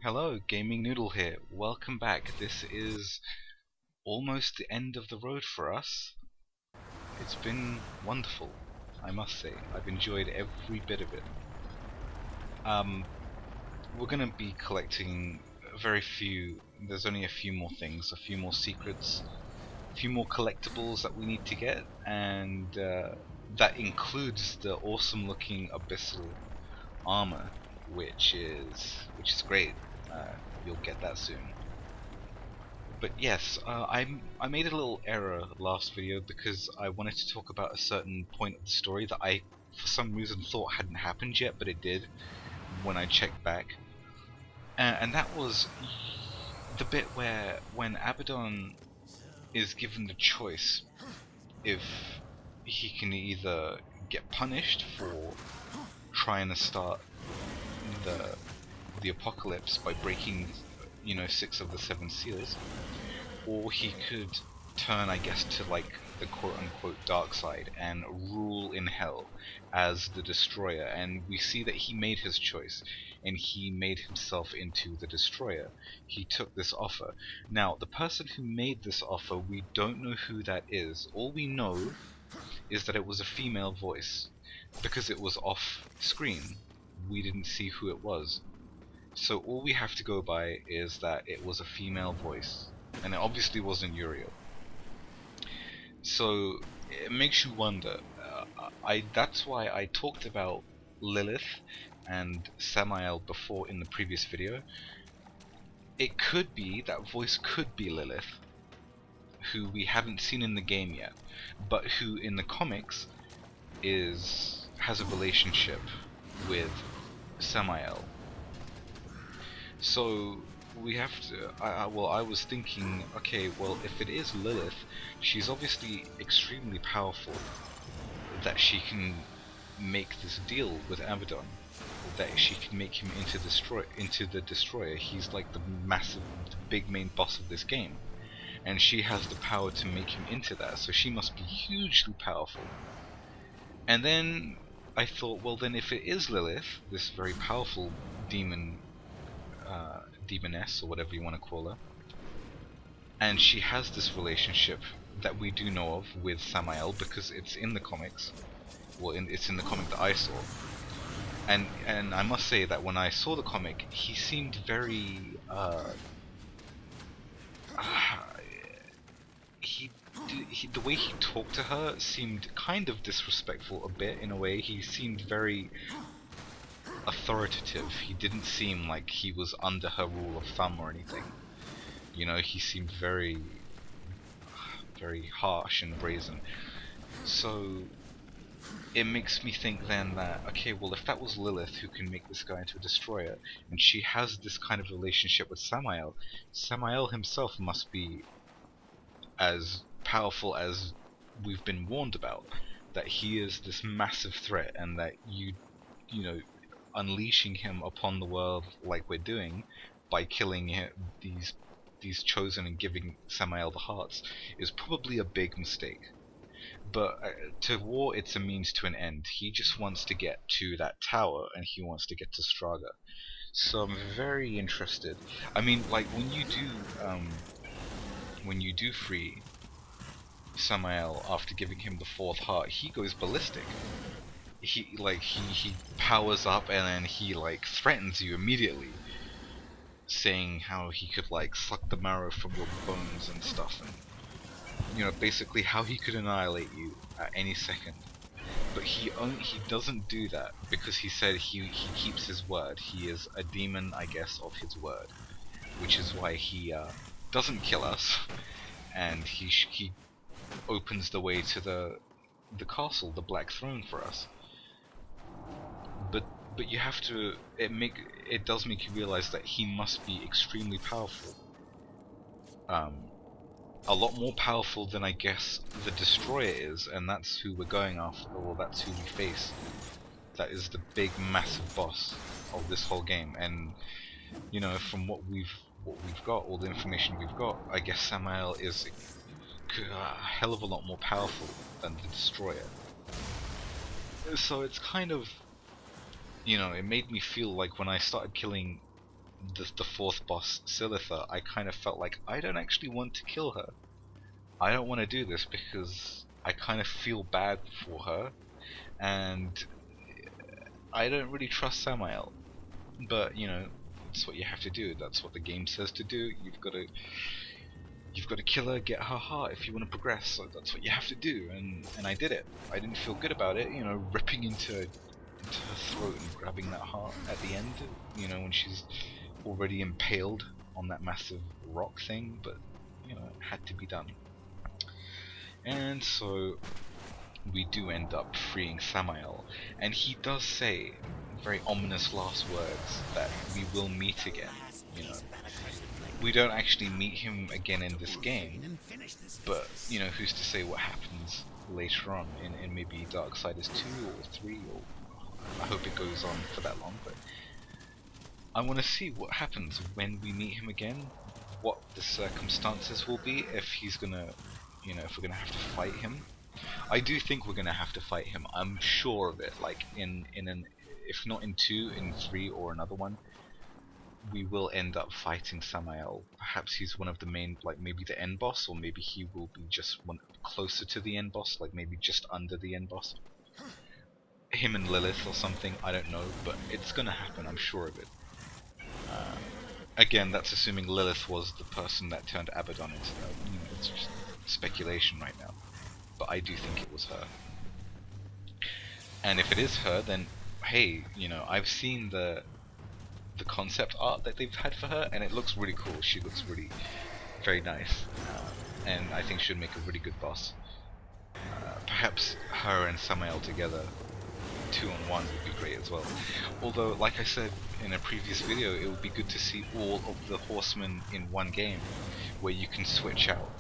Hello, GamingNoodle here. Welcome back. This is almost the end of the road for us. It's been wonderful, I must say. I've enjoyed every bit of it. We're gonna be collecting very few. There's only a few more things, a few more secrets, a few more collectibles that we need to get, and that includes the awesome-looking Abyssal armor, which is great. You'll get that soon. But yes, I made a little error last video because I wanted to talk about a certain point of the story that I, for some reason, thought hadn't happened yet, but it did when I checked back. And that was the bit where when Abaddon is given the choice if he can either get punished for trying to start the apocalypse by breaking, 6 of the 7 seals, or he could turn, I guess, to like the quote-unquote dark side and rule in hell as the destroyer. And we see that he made his choice and he made himself into the destroyer. He took this offer. Now, the person who made this offer, we don't know who that is. All we know is that it was a female voice, because it was off screen. We didn't see who it was. So all we have to go by is that it was a female voice, and it obviously wasn't Uriel. So it makes you wonder. That's why I talked about Lilith and Samael before in the previous video. It could be, that voice could be Lilith, who we haven't seen in the game yet, but who in the comics has a relationship with Samael. So we have to. I was thinking, okay, well, if it is Lilith, she's obviously extremely powerful. That she can make this deal with Abaddon. That she can make him into the destroyer. He's like the massive, big main boss of this game, and she has the power to make him into that. So she must be hugely powerful. And then I thought, well, then if it is Lilith, this very powerful demoness, or whatever you want to call her, and she has this relationship that we do know of with Samael because it's in the comics. Well, it's in the comic that I saw, and I must say that when I saw the comic, he seemed very the way he talked to her seemed kind of disrespectful a bit. In a way, he seemed very authoritative. He didn't seem like he was under her rule of thumb or anything. He seemed very harsh and brazen. So it makes me think then that, okay, well, if that was Lilith who can make this guy into a destroyer, and she has this kind of relationship with Samael, Samael himself must be as powerful as we've been warned about. That he is this massive threat, and that unleashing him upon the world like we're doing by killing these chosen and giving Samael the hearts is probably a big mistake. But to war, it's a means to an end. He just wants to get to that tower, and he wants to get to Straga. So I'm very interested. I mean, like, when you do free Samael after giving him the 4th heart, he goes ballistic. He powers up, and then he like threatens you immediately, saying how he could like suck the marrow from your bones and stuff, and basically how he could annihilate you at any second. But he doesn't do that because he said he keeps his word. He is a demon, I guess, of his word, which is why he doesn't kill us, and he opens the way to the castle, the Black Throne, for us. But you have to. It does make you realize that he must be extremely powerful. A lot more powerful than, I guess, the Destroyer is, and that's who we're going after, or that's who we face. That is the big, massive boss of this whole game. And from what we've got, all the information we've got, I guess Samael is a hell of a lot more powerful than the Destroyer. So it's kind of, it made me feel like when I started killing the fourth boss, Silitha, I kind of felt like I don't actually want to kill her. I don't want to do this because I kind of feel bad for her, and I don't really trust Samael. But you know, it's what you have to do. That's what the game says to do. You've got to kill her, get her heart if you want to progress. So that's what you have to do, and I did it. I didn't feel good about it, you know, ripping into her throat and grabbing that heart at the end. You know, when she's already impaled on that massive rock thing. But you know, it had to be done. And so we do end up freeing Samael, and he does say very ominous last words that we will meet again. You know, we don't actually meet him again in this game, but you know, who's to say what happens later on in maybe Darksiders 2 or 3, or I hope it goes on for that long. But I want to see what happens when we meet him again, what the circumstances will be, if he's gonna, you know, if we're gonna have to fight him. I do think we're gonna have to fight him. I'm sure of it. Like in an, if not in 2, in 3 or another one, we will end up fighting Samael. Perhaps he's one of the main, like maybe the end boss, or maybe he will be just one closer to the end boss, like maybe just under the end boss. Him and Lilith or something. I don't know, but it's gonna happen. I'm sure of it. Again, that's assuming Lilith was the person that turned Abaddon into that. You know, it's just speculation right now. But I do think it was her. And if it is her, then hey, you know, I've seen the concept art that they've had for her, and it looks really cool. She looks really very nice, and I think she'd make a really good boss. Perhaps her and Samael together, 2-on-1, would be great as well. Although, like I said in a previous video, it would be good to see all of the horsemen in one game, where you can switch out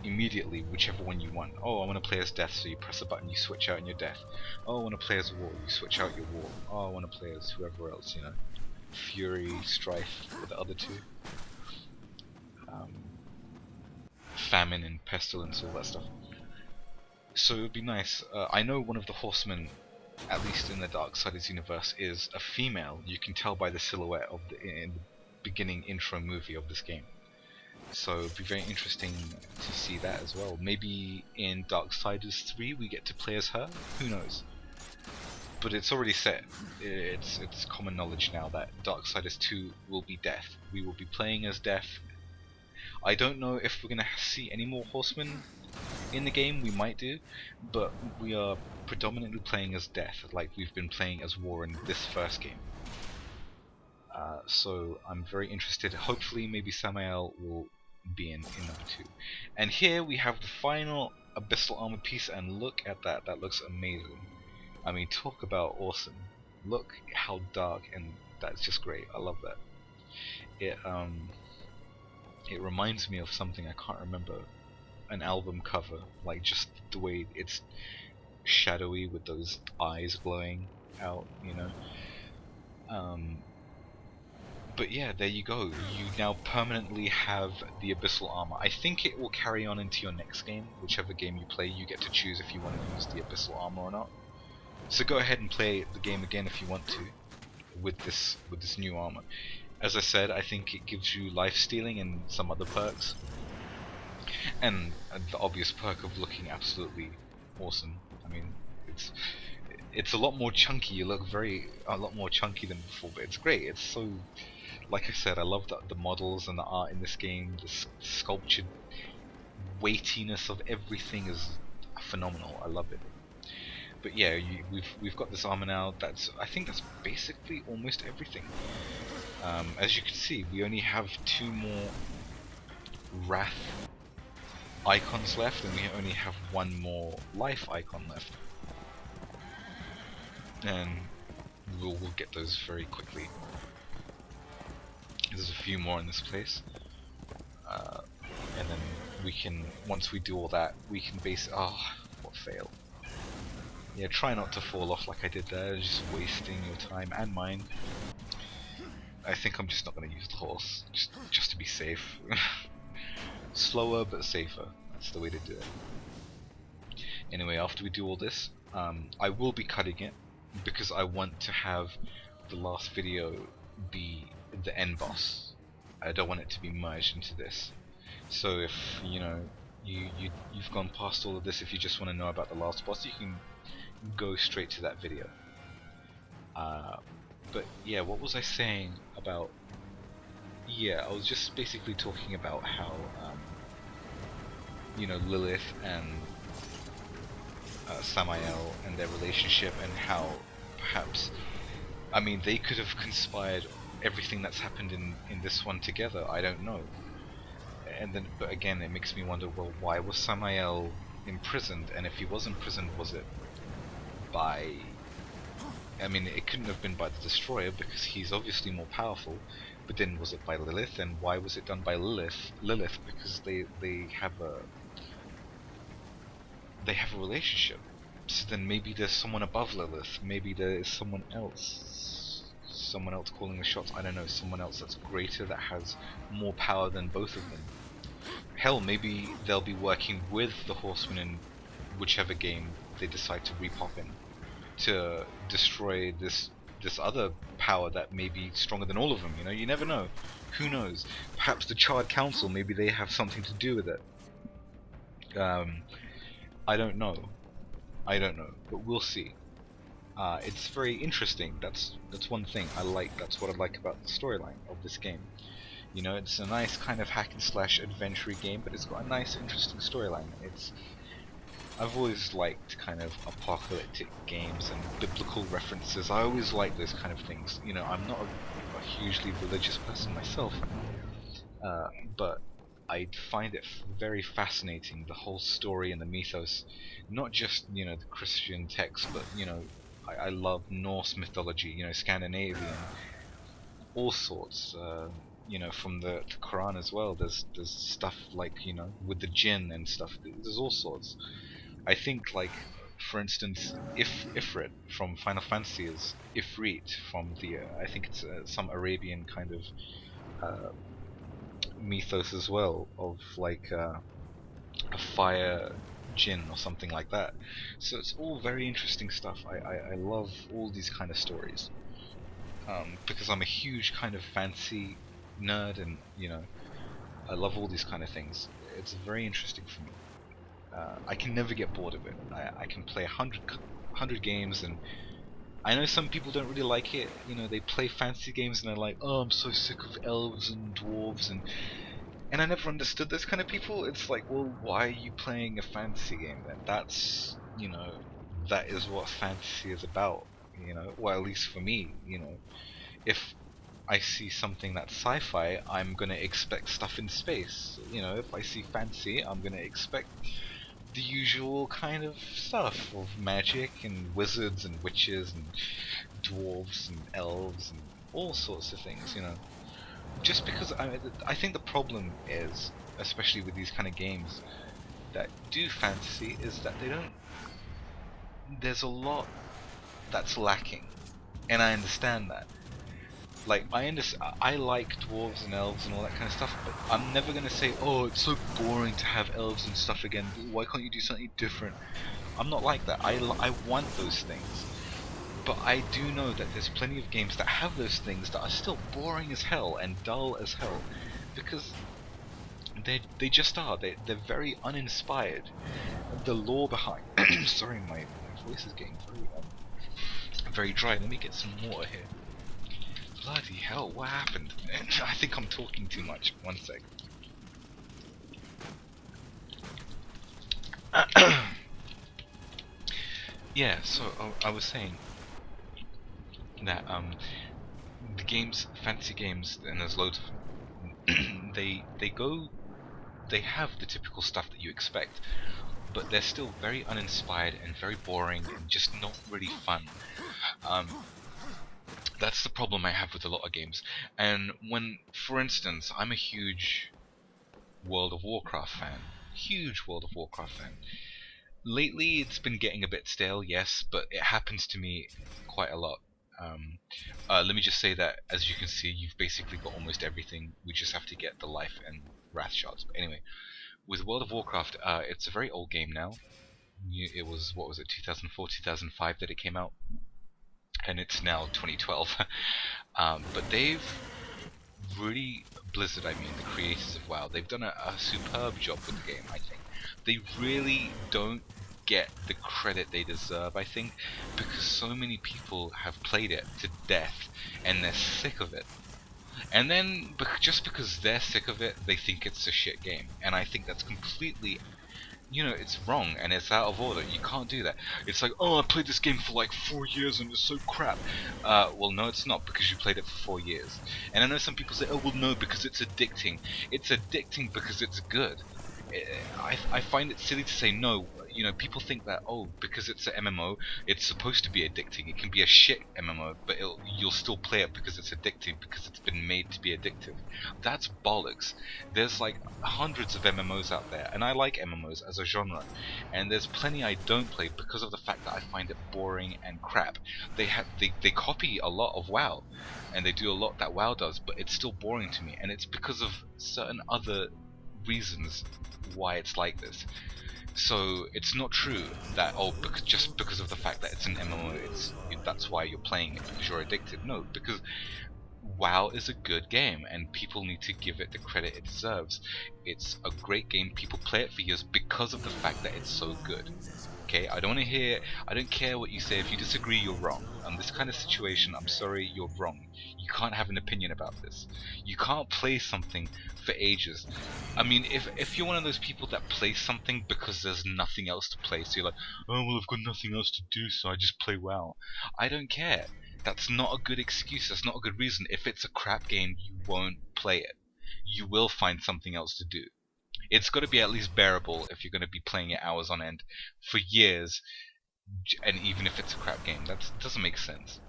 immediately whichever one you want. Oh, I want to play as Death, so you press a button, you switch out in your Death. Oh, I want to play as War, you switch out your War. Oh, I want to play as whoever else, you know. Fury, Strife, or the other two. Famine and Pestilence, all that stuff. So it would be nice. I know one of the horsemen, at least in the Darksiders universe, is a female. You can tell by the silhouette of in the beginning intro movie of this game. So it'd be very interesting to see that as well. Maybe in Darksiders 3 we get to play as her. Who knows? But it's already set. It's common knowledge now that Darksiders 2 will be Death. We will be playing as Death. I don't know if we're gonna see any more horsemen in the game. We might do, but we are predominantly playing as Death, like we've been playing as War in this first game. So I'm very interested. Hopefully, maybe Samael will be in number 2. And here we have the final Abyssal armor piece, and look at that. That looks amazing. I mean, talk about awesome. Look how dark, and that's just great. I love that. It reminds me of something I can't remember. An album cover, like just the way it's shadowy with those eyes glowing out, you know. But yeah, there you go. You now permanently have the Abyssal armor. I think it will carry on into your next game. Whichever game you play, you get to choose if you want to use the Abyssal armor or not. So go ahead and play the game again if you want to, with this new armor. As I said, I think it gives you life stealing and some other perks, and the obvious perk of looking absolutely awesome. I mean, it's a lot more chunky. You look a lot more chunky than before, but it's great. It's so, like I said, I love the models and the art in this game. The sculptured weightiness of everything is phenomenal. I love it. But yeah, we've got this armor now. I think that's basically almost everything. As you can see, we only have 2 more Wrath icons left, and we only have 1 more life icon left. And we'll get those very quickly. There's a few more in this place, and then we can, once we do all that, we can oh, what fail. Yeah, try not to fall off like I did there, just wasting your time and mine. I think I'm just not going to use the horse, just to be safe. Slower but safer, that's the way to do it. Anyway, after we do all this, I will be cutting it, because I want to have the last video be the end boss. I don't want it to be merged into this. So if you've gone past all of this, if you just want to know about the last boss, you can go straight to that video. But yeah, what was I saying about? Yeah, I was just basically talking about how Lilith and Samael and their relationship, and how perhaps, I mean, they could have conspired everything that's happened in this one together. I don't know. And then, but again, it makes me wonder, well, why was Samael imprisoned? And if he was imprisoned, was it by... I mean, it couldn't have been by the Destroyer, because he's obviously more powerful. But then, was it by Lilith? And why was it done by Lilith? Because they have a relationship. So then maybe there's someone above Lilith. Maybe there is someone else calling the shots. I don't know. Someone else that's greater, that has more power than both of them. Hell, maybe they'll be working with the Horsemen in whichever game they decide to repop in, to destroy this other power that may be stronger than all of them. You never know. Who knows? Perhaps the Charred Council, maybe they have something to do with it. I don't know, but we'll see. It's very interesting. That's one thing I like. That's what I like about the storyline of this game. It's a nice kind of hack and slash adventure game, but it's got a nice, interesting storyline. I've always liked kind of apocalyptic games and biblical references. I always like those kind of things. I'm not a hugely religious person myself, but I find it very fascinating, the whole story and the mythos. Not just, the Christian text, but, I love Norse mythology, Scandinavian, all sorts. From the Quran as well. There's stuff like, with the jinn and stuff. There's all sorts. I think, like, for instance, Ifrit from Final Fantasy is Ifrit from the I think it's some Arabian kind of mythos as well, of like a fire jinn or something like that. So it's all very interesting stuff. I love all these kind of stories, because I'm a huge kind of fantasy nerd, and I love all these kind of things. It's very interesting for me. I can never get bored of it. I can play 100 games, and I know some people don't really like it. They play fantasy games and they're like, oh, I'm so sick of elves and dwarves, and I never understood those kind of people. It's like, well, why are you playing a fantasy game then? That's, that is what fantasy is about. Well, at least for me, if I see something that's sci-fi, I'm gonna expect stuff in space. If I see fantasy, I'm gonna expect the usual kind of stuff of magic and wizards and witches and dwarves and elves and all sorts of things, Just because I think the problem is, especially with these kind of games that do fantasy, is that there's a lot that's lacking, and I understand that. Like, I like dwarves and elves and all that kind of stuff, but I'm never gonna say, oh, it's so boring to have elves and stuff again, why can't you do something different? I'm not like that. I want those things. But I do know that there's plenty of games that have those things that are still boring as hell and dull as hell, because they just are. They're very uninspired. The lore behind... Sorry, my voice is getting very dry. Let me get some water here. Bloody hell, what happened? I think I'm talking too much. One sec. Yeah, so I was saying that the games, fantasy games, and there's loads of them, they have the typical stuff that you expect, but they're still very uninspired and very boring and just not really fun. That's the problem I have with a lot of games. And when, for instance, I'm a huge World of Warcraft fan. Huge World of Warcraft fan. Lately it's been getting a bit stale, yes, but it happens to me quite a lot. Let me just say that, as you can see, you've basically got almost everything. We just have to get the life and wrath shards. But anyway, with World of Warcraft, it's a very old game now. It was, what was it, 2004, 2005 that it came out? And it's now 2012. But they've really, Blizzard, I mean, the creators of WoW, they've done a superb job with the game, I think. They really don't get the credit they deserve, I think, because so many people have played it to death and they're sick of it. And then, just because they're sick of it, they think it's a shit game. And I think that's completely, it's wrong and it's out of order. You can't do that. It's like, oh, I played this game for like 4 years and it's so crap. Well, no, it's not, because you played it for 4 years. And I know some people say, oh, well, no, because it's addicting. It's addicting because it's good. I find it silly to say no. People think that, oh, because it's an MMO, it's supposed to be addicting. It can be a shit MMO, but you'll still play it because it's addicting, because it's been made to be addictive. That's bollocks. There's like hundreds of MMOs out there, and I like MMOs as a genre, and there's plenty I don't play because of the fact that I find it boring and crap. They copy a lot of WoW, and they do a lot that WoW does, but it's still boring to me, and it's because of certain other reasons why it's like this. So it's not true that, oh, just because of the fact that it's an MMO, that's why you're playing it, because you're addicted. No, because WoW is a good game and people need to give it the credit it deserves. It's a great game. People play it for years because of the fact that it's so good. Okay, I don't care what you say. If you disagree, you're wrong. On this kind of situation, I'm sorry, you're wrong. You can't have an opinion about this. You can't play something for ages. I mean, if you're one of those people that play something because there's nothing else to play, so you're like, oh, well, I've got nothing else to do, so I just play WoW. I don't care. That's not a good excuse. That's not a good reason. If it's a crap game, you won't play it. You will find something else to do. It's got to be at least bearable if you're going to be playing it hours on end for years, and even if it's a crap game. That doesn't make sense.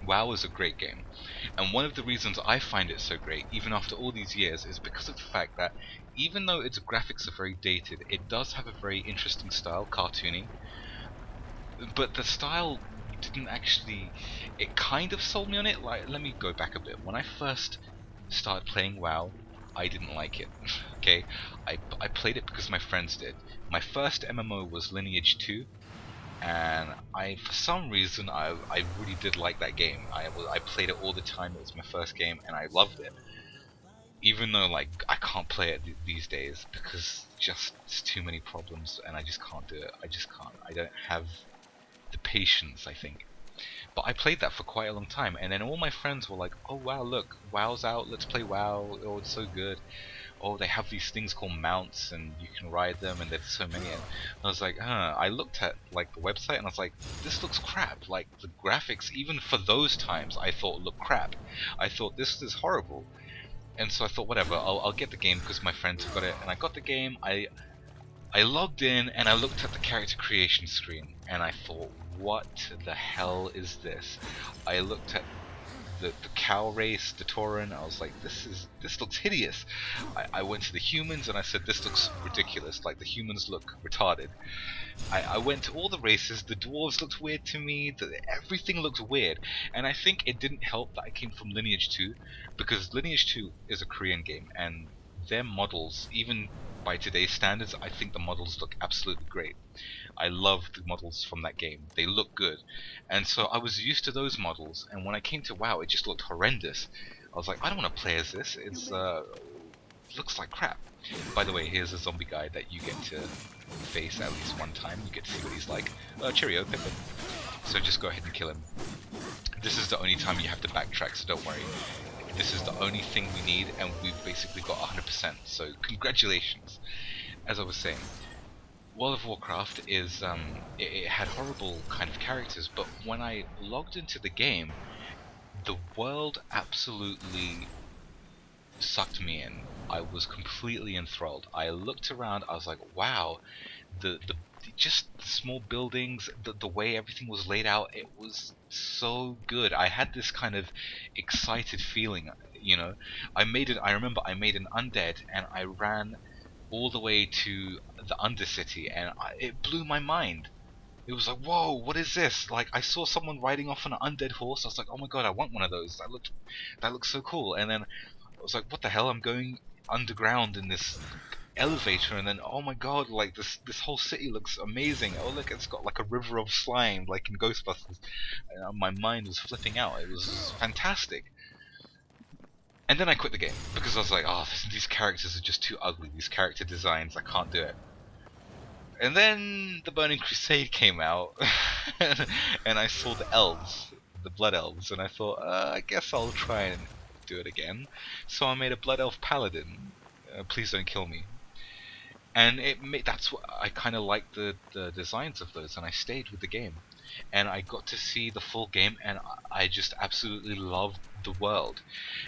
WoW is a great game, and one of the reasons I find it so great, even after all these years, is because of the fact that even though its graphics are very dated, it does have a very interesting style, cartoony, but the style didn't actually, it kind of sold me on it. Like, let me go back a bit. When I first started playing WoW, I didn't like it. Okay, I played it because my friends did. My first MMO was Lineage 2, and for some reason I really did like that game. I played it all the time. It was my first game and I loved it. Even though like I can't play it these days because just there's too many problems and I just can't do it. I just can't. I don't have the patience, I think. But I played that for quite a long time, and then all my friends were like, oh wow, look, WoW's out, let's play WoW, oh it's so good. Oh, they have these things called mounts and you can ride them, and there's so many. And I was like, I looked at like the website and I was like, this looks crap. Like the graphics, even for those times, I thought looked crap. I thought this is horrible. And so I thought, whatever, I'll get the game because my friends have got it. And I got the game, I logged in and I looked at the character creation screen and I thought, what the hell is this? I looked at the cow race, the Tauren, I was like, this looks hideous. I went to the humans and I said, this looks ridiculous, like the humans look retarded. I went to all the races, the dwarves looked weird to me, everything looked weird, and I think it didn't help that I came from Lineage 2, because Lineage 2 is a Korean game, and their models, even by today's standards, I think the models look absolutely great. I love the models from that game. They look good. And so I was used to those models, and when I came to WoW, it just looked horrendous. I was like, I don't want to play as this. It's looks like crap. By the way, here's a zombie guy that you get to face at least one time. You get to see what he's like. Cheerio, Pippin. So just go ahead and kill him. This is the only time you have to backtrack, so don't worry. This is the only thing we need, and we've basically got 100%, so congratulations. As I was saying, World of Warcraft is, it had horrible kind of characters, but when I logged into the game, the world absolutely sucked me in. I was completely enthralled. I looked around, I was like, wow, just the small buildings, the way everything was laid out, it was so good. I had this kind of excited feeling, I remember I made an undead and I ran all the way to the Undercity and it blew my mind. It was like, whoa, what is this? Like, I saw someone riding off on an undead horse. I was like, oh my god, I want one of those. That looks so cool. And then I was like, what the hell? I'm going underground in this elevator, and then oh my god, like this whole city looks amazing. Oh look, it's got like a river of slime, like in Ghostbusters. My mind was flipping out. It was fantastic. And then I quit the game because I was like, oh, these characters are just too ugly. These character designs, I can't do it. And then the Burning Crusade came out, and I saw the elves, the Blood Elves, and I thought, I guess I'll try and do it again. So I made a Blood Elf Paladin. Please don't kill me. And that's what I kind of liked the designs of those, and I stayed with the game. And I got to see the full game, and I just absolutely loved the world.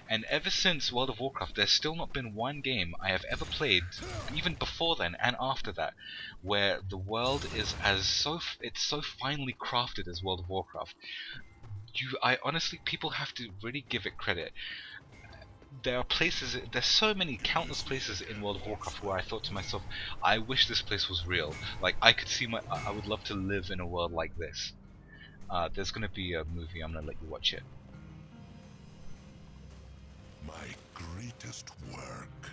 And ever since World of Warcraft, there's still not been one game I have ever played, even before then and after that, where the world is it's so finely crafted as World of Warcraft. I honestly, people have to really give it credit. There's so many countless places in World of Warcraft where I thought to myself, I wish this place was real. Like, I would love to live in a world like this. There's gonna be a movie, I'm gonna let you watch it. My greatest work.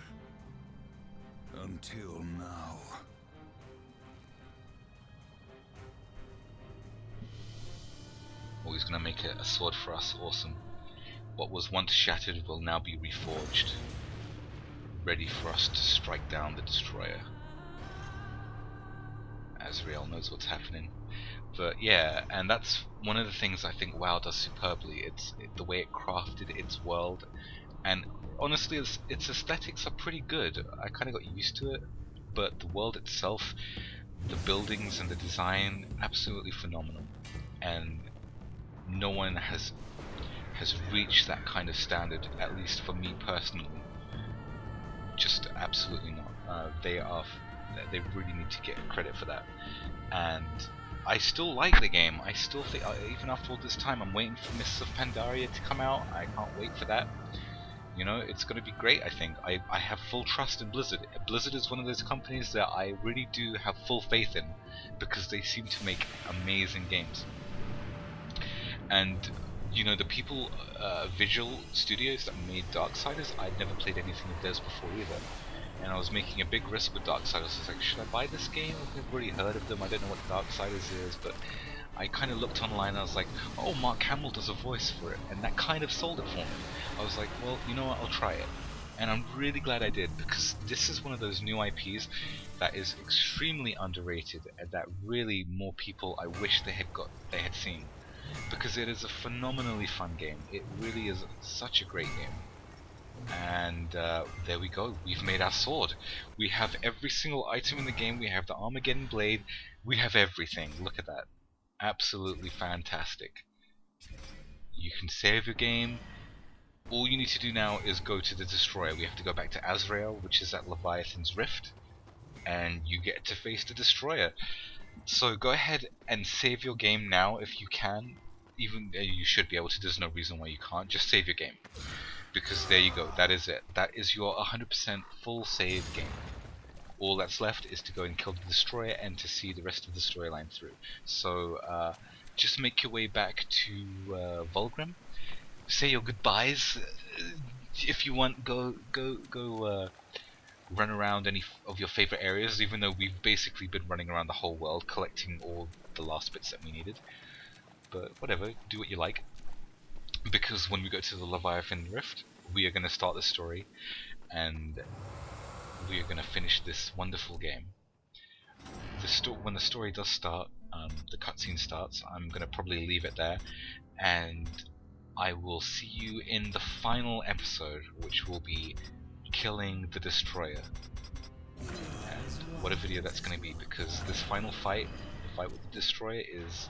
Until now. Oh, he's gonna make a sword for us, awesome. What was once shattered will now be reforged, ready for us to strike down the destroyer. Azrael knows what's happening. But yeah, and that's one of the things I think WoW does superbly. The way it crafted its world, and honestly, its aesthetics are pretty good. I kind of got used to it, but the world itself, the buildings and the design, absolutely phenomenal. And no one has reached that kind of standard, at least for me personally. Just absolutely not. They really need to get credit for that. And I still like the game. I still think, even after all this time, I'm waiting for Mists of Pandaria to come out. I can't wait for that. You know, it's going to be great, I think. I have full trust in Blizzard. Blizzard is one of those companies that I really do have full faith in, because they seem to make amazing games. And you know, the people, Visual Studios that made Darksiders, I'd never played anything of theirs before either. And I was making a big risk with Darksiders. I was like, should I buy this game? I've already heard of them, I don't know what Darksiders is, but I kind of looked online and I was like, oh, Mark Hamill does a voice for it, and that kind of sold it for me. I was like, well, you know what, I'll try it. And I'm really glad I did, because this is one of those new IPs that is extremely underrated, and that really more people, I wish they had seen. Because it is a phenomenally fun game. It really is such a great game. And there we go. We've made our sword. We have every single item in the game. We have the Armageddon blade. We have everything. Look at that. Absolutely fantastic. You can save your game. All you need to do now is go to the destroyer. We have to go back to Azrael, which is at Leviathan's Rift, and you get to face the destroyer. So go ahead and save your game now if you can. Even you should be able to. There's no reason why you can't. Just save your game, because there you go. That is it. That is your 100% full save game. All that's left is to go and kill the destroyer and to see the rest of the storyline through. So just make your way back to Vulgrim. Say your goodbyes. If you want, go run around any of your favorite areas, even though we've basically been running around the whole world collecting all the last bits that we needed. But whatever, do what you like. Because when we go to the Leviathan Rift, we are going to start the story, and we are going to finish this wonderful game. When the story does start, the cutscene starts, I'm going to probably leave it there, and I will see you in the final episode, which will be killing the destroyer. And what a video that's going to be, because this final fight, the fight with the destroyer, is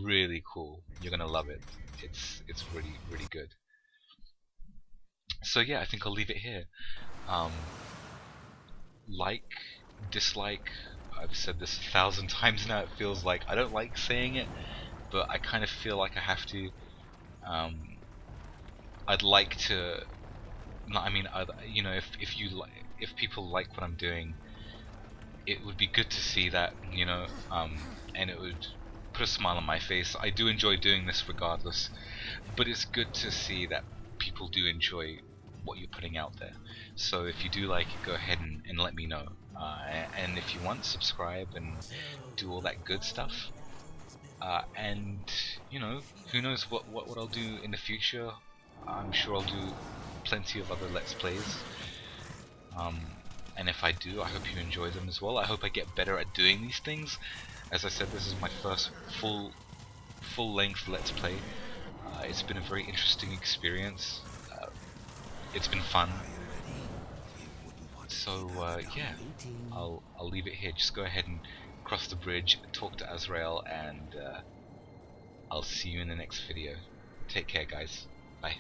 really cool. You're going to love it. It's really, really good. So yeah, I think I'll leave it here. Like, dislike, I've said this 1,000 times now, it feels like. I don't like saying it, but I kind of feel like I have to. I'd like to, I mean, you know, if people like what I'm doing, it would be good to see that, you know, and it would put a smile on my face. I do enjoy doing this regardless, but it's good to see that people do enjoy what you're putting out there. So if you do like it, go ahead and let me know. And if you want, subscribe and do all that good stuff. And you know, who knows what I'll do in the future. I'm sure I'll do plenty of other Let's Plays. And if I do, I hope you enjoy them as well. I hope I get better at doing these things. As I said, this is my first full-length Let's Play. It's been a very interesting experience. It's been fun. So yeah, I'll leave it here. Just go ahead and cross the bridge, talk to Azrael, and I'll see you in the next video. Take care, guys. Bye.